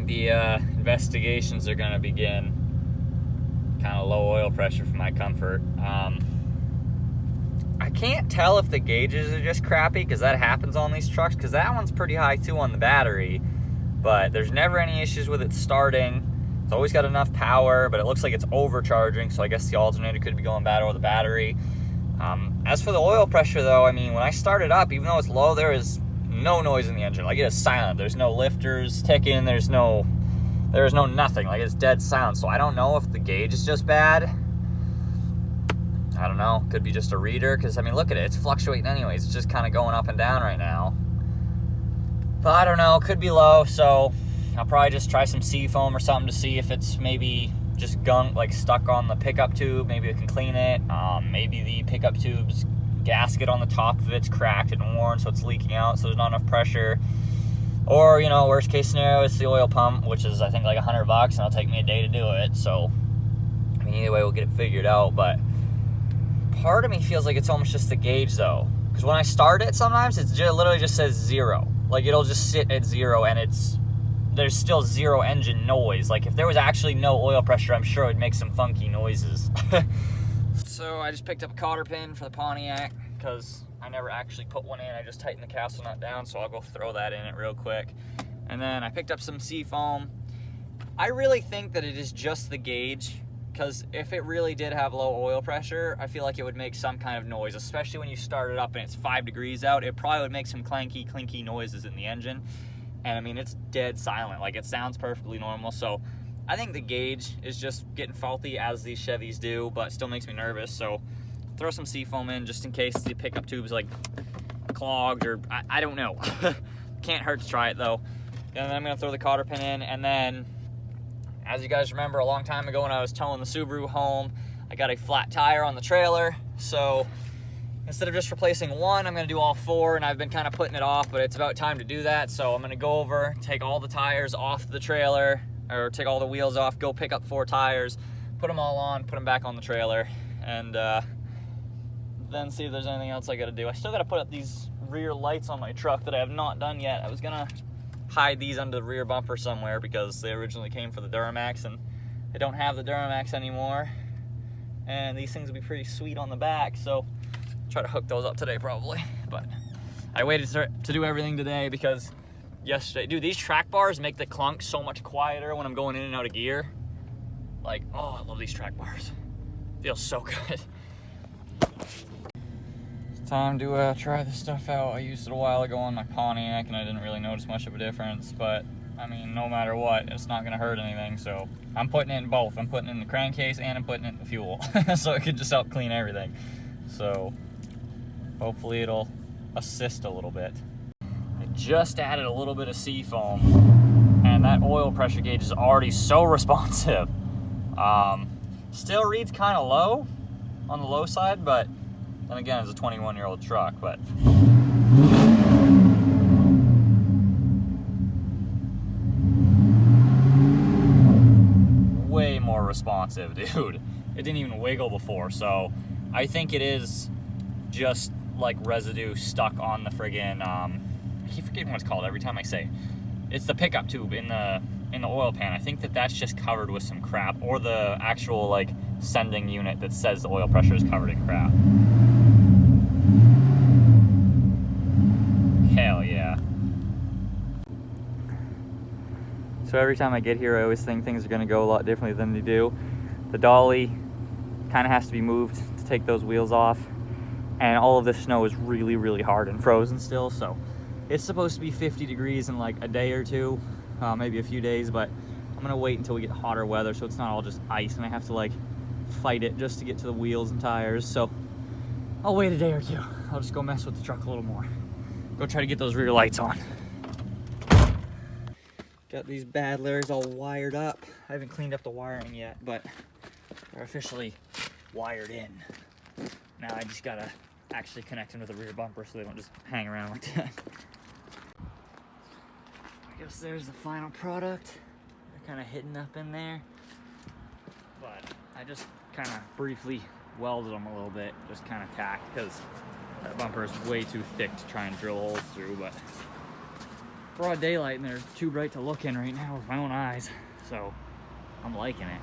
think the investigations are going to begin. Kind of low oil pressure for my comfort. I can't tell if the gauges are just crappy, because that happens on these trucks, because that one's pretty high too on the battery, but there's never any issues with it starting. It's always got enough power, but it looks like it's overcharging, so I guess the alternator could be going bad or the battery. As for the oil pressure though, I mean, when I start it up, even though it's low, there is no noise in the engine. Like, it is silent. There's no lifters ticking, there's no nothing. Like, it's dead silent. So I don't know if the gauge is just bad. I don't know. Could be just a reader, because, I mean, look at it. It's fluctuating anyways. It's just kind of going up and down right now. But I don't know. Could be low, so I'll probably just try some seafoam or something to see if it's maybe just gunk, like stuck on the pickup tube. Maybe I can clean it. Maybe the pickup tube's gasket on the top of it's cracked and worn, so it's leaking out, so there's not enough pressure. Or, you know, worst case scenario, it's the oil pump, which is, I think, like $100, and it'll take me a day to do it. So, I mean, either way, we'll get it figured out. But part of me feels like it's almost just the gauge, though. Because when I start it, sometimes it literally just says 0. Like, it'll just sit at 0, and there's still 0 engine noise. Like, if there was actually no oil pressure, I'm sure it would make some funky noises. So, I just picked up a cotter pin for the Pontiac, because I never actually put one in. I just tightened the castle nut down, so I'll go throw that in it real quick. And then I picked up some seafoam. I really think that it is just the gauge, because if it really did have low oil pressure, I feel like it would make some kind of noise, especially when you start it up and it's 5 degrees out. It probably would make some clanky, clinky noises in the engine. And I mean, it's dead silent. Like, it sounds perfectly normal. So I think the gauge is just getting faulty, as these Chevys do, but still makes me nervous. So throw some seafoam in just in case the pickup tube's like clogged, or I don't know. Can't hurt to try it though. And then I'm gonna throw the cotter pin in, and then, as you guys remember, a long time ago when I was towing the Subaru home, I got a flat tire on the trailer. So instead of just replacing one, I'm gonna do all 4, and I've been kind of putting it off, but it's about time to do that. So I'm gonna go over, take all the tires off the trailer, or take all the wheels off, go pick up 4 tires, put them all on, put them back on the trailer, and then see if there's anything else I gotta do. I still gotta put up these rear lights on my truck that I have not done yet. I was gonna hide these under the rear bumper somewhere, because they originally came for the Duramax, and they don't have the Duramax anymore. And these things will be pretty sweet on the back, so I'll try to hook those up today probably. But I waited to do everything today, because yesterday, dude, these track bars make the clunk so much quieter when I'm going in and out of gear. Like, oh, I love these track bars. Feels so good. It's time to try this stuff out. I used it a while ago on my Pontiac, and I didn't really notice much of a difference, but I mean, no matter what, it's not gonna hurt anything. So I'm putting it in both. I'm putting it in the crankcase, and I'm putting it in the fuel. So it can just help clean everything. So hopefully it'll assist a little bit. I just added a little bit of seafoam, and that oil pressure gauge is already so responsive. Still reads kind of low, on the low side, but then again, it's a 21-year-old truck. But way more responsive, dude. It didn't even wiggle before, so I think it is just like residue stuck on the friggin' I keep forgetting what it's called every time I say it. It's the pickup tube in the oil pan. I think that's just covered with some crap, or the actual like sending unit that says the oil pressure is covered in crap. Hell yeah. So every time I get here, I always think things are gonna go a lot differently than they do. The dolly kind of has to be moved to take those wheels off, and all of this snow is really, really hard and frozen still, so it's supposed to be 50 degrees in like a day or two, maybe a few days, but I'm gonna wait until we get hotter weather so it's not all just ice and I have to like fight it just to get to the wheels and tires. So I'll wait a day or two. I'll just go mess with the truck a little more. Go try to get those rear lights on. Got these bad Larrys all wired up. I haven't cleaned up the wiring yet, but they're officially wired in. Now I just gotta actually connect them to the rear bumper so they don't just hang around like that. I guess there's the final product. They're kind of hidden up in there, but I just kind of briefly welded them a little bit, just kind of tacked, because that bumper is way too thick to try and drill holes through. But broad daylight and they're too bright to look in right now with my own eyes. So I'm liking it.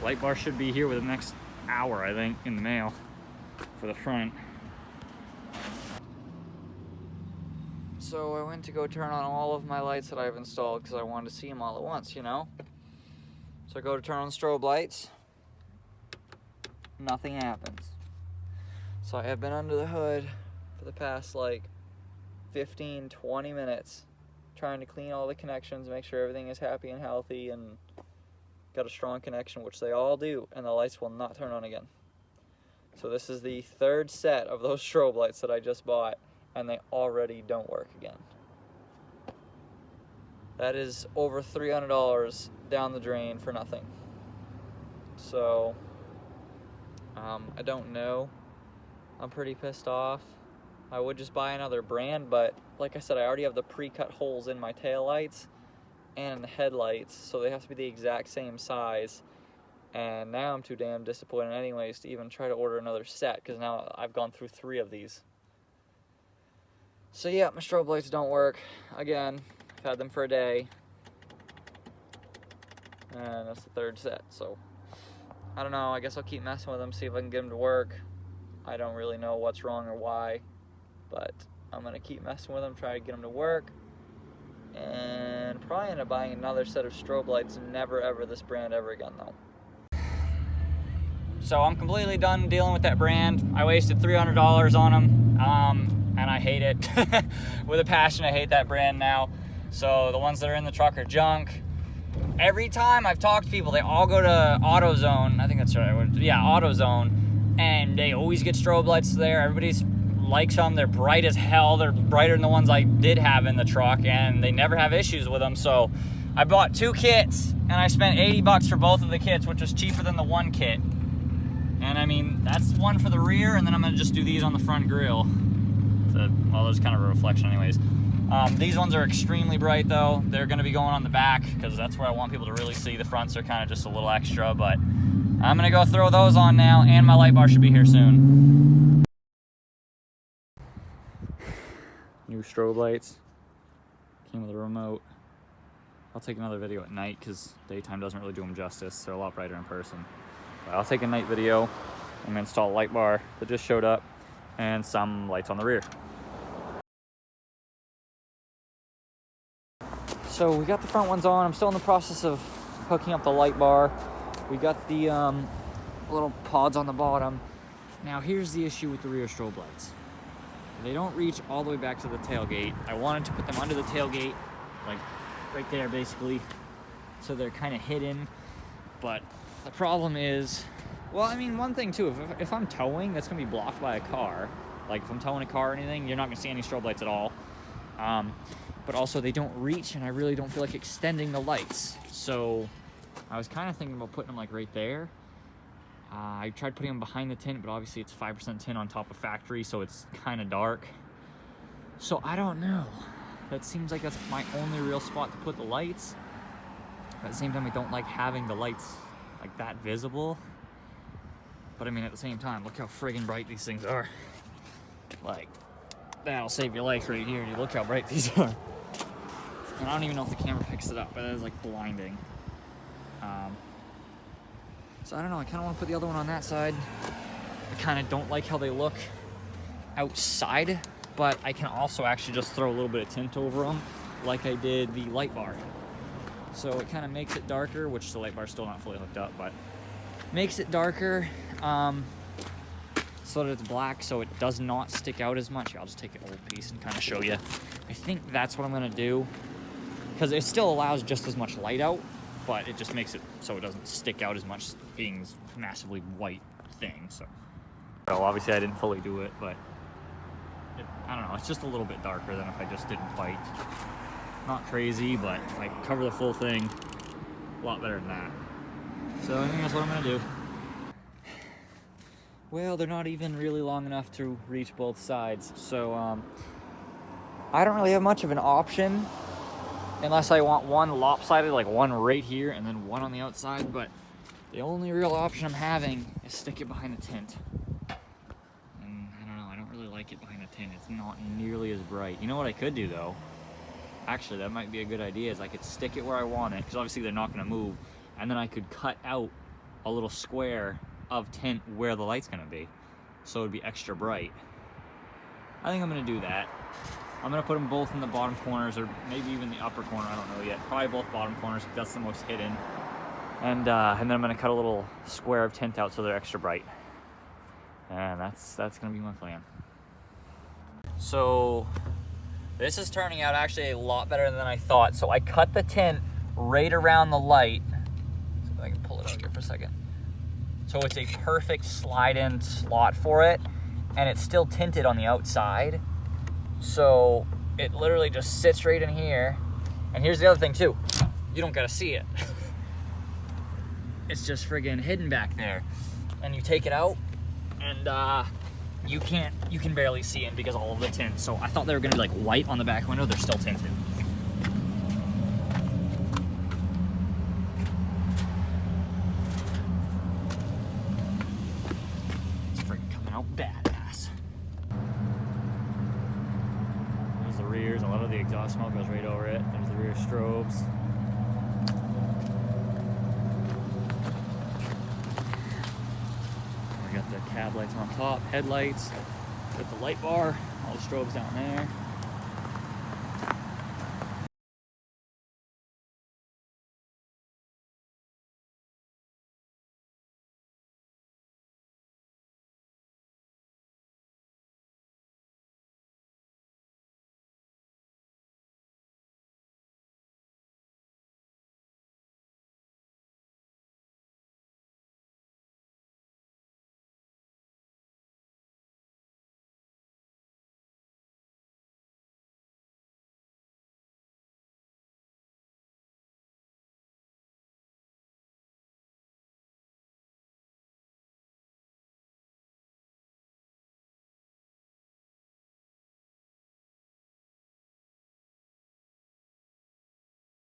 Light bar should be here within the next hour, I think, in the mail for the front. So I went to go turn on all of my lights that I've installed because I wanted to see them all at once, you know? So I go to turn on the strobe lights. Nothing happens. So I have been under the hood for the past like 15, 20 minutes trying to clean all the connections, make sure everything is happy and healthy and got a strong connection, which they all do, and the lights will not turn on again. So this is the third set of those strobe lights that I just bought, and they already don't work again. That is over $300 down the drain for nothing. So, I don't know. I'm pretty pissed off. I would just buy another brand, but like I said, I already have the pre-cut holes in my taillights and in the headlights, so they have to be the exact same size. And now I'm too damn disappointed anyways to even try to order another set, because now I've gone through 3 of these. So yeah, my strobe lights don't work. Again, I've had them for a day. And that's the 3rd set, so I don't know, I guess I'll keep messing with them, see if I can get them to work. I don't really know what's wrong or why, but I'm gonna keep messing with them, try to get them to work. And probably end up buying another set of strobe lights, never ever this brand ever again though. So I'm completely done dealing with that brand. I wasted $300 on them, and I hate it. With a passion, I hate that brand now. So the ones that are in the truck are junk. Every time I've talked to people, they all go to AutoZone. I think that's right. Yeah, AutoZone. And they always get strobe lights there. Everybody likes them. They're bright as hell. They're brighter than the ones I did have in the truck, and they never have issues with them. So I bought 2 kits, and I spent $80 for both of the kits, which was cheaper than the 1 kit. And I mean, that's one for the rear, and then I'm gonna just do these on the front grille. So, well, there's kind of a reflection anyways. These ones are extremely bright though. They're gonna be going on the back because that's where I want people to really see. The fronts are kind of just a little extra, but I'm gonna go throw those on now, and my light bar should be here soon. New strobe lights. Came with a remote. I'll take another video at night because daytime doesn't really do them justice. They're a lot brighter in person. But I'll take a night video. I'm gonna install a light bar that just showed up and some lights on the rear. So we got the front ones on. I'm still in the process of hooking up the light bar. We got the little pods on the bottom. Now here's the issue with the rear strobe lights. They don't reach all the way back to the tailgate. I wanted to put them under the tailgate, like right there basically, so they're kind of hidden. But the problem is, well, I mean, one thing too, if I'm towing, that's gonna be blocked by a car. Like if I'm towing a car or anything, you're not gonna see any strobe lights at all. But also they don't reach, and I really don't feel like extending the lights. So I was kind of thinking about putting them like right there. I tried putting them behind the tint, but obviously it's 5% tint on top of factory, so it's kind of dark. So I don't know. That seems like that's my only real spot to put the lights. But at the same time, I don't like having the lights like that visible. But I mean, at the same time, look how friggin' bright these things are. Like, that'll save your life right here. You look how bright these are. And I don't even know if the camera picks it up, but it is like blinding. So I don't know, I kind of want to put the other one on that side. I kind of don't like how they look outside, but I can also actually just throw a little bit of tint over them like I did the light bar. So it kind of makes it darker, which the light bar's still not fully hooked up, but makes it darker so that it's black, so it does not stick out as much. I'll just take an old piece and kind of show you. I think that's what I'm gonna do, because it still allows just as much light out, but it just makes it so it doesn't stick out as much being this massively white thing. So obviously I didn't fully do it, but I don't know, it's just a little bit darker than if I just didn't white. Not crazy, but if I cover the full thing, a lot better than that. So I think that's what I'm gonna do. Well, they're not even really long enough to reach both sides, so I don't really have much of an option unless I want one lopsided, like one right here and then one on the outside, but the only real option I'm having is stick it behind the tint. And I don't know, I don't really like it behind the tint. It's not nearly as bright. You know what I could do though? Actually, that might be a good idea, is I could stick it where I want it, because obviously they're not gonna move, and then I could cut out a little square of tint where the light's gonna be, so it'd be extra bright. I think I'm gonna do that. I'm gonna put them both in the bottom corners, or maybe even the upper corner, I don't know yet. Probably both bottom corners, because that's the most hidden. And then I'm gonna cut a little square of tint out so they're extra bright. And that's gonna be my plan. So this is turning out actually a lot better than I thought. So I cut the tint right around the light. So if I can pull it out here for a second. So it's a perfect slide-in slot for it, and it's still tinted on the outside. So it literally just sits right in here. And here's the other thing too. You don't gotta see it. It's just friggin' hidden back there. And you take it out, and you can barely see it because of all of the tint. So I thought they were gonna be like white on the back window. They're still tinted. It's friggin' coming out badass. There's the rears. A lot of the exhaust smoke goes right over it. There's the rear strobes. We got the cab lights on top, headlights, got the light bar, all the strobes down there.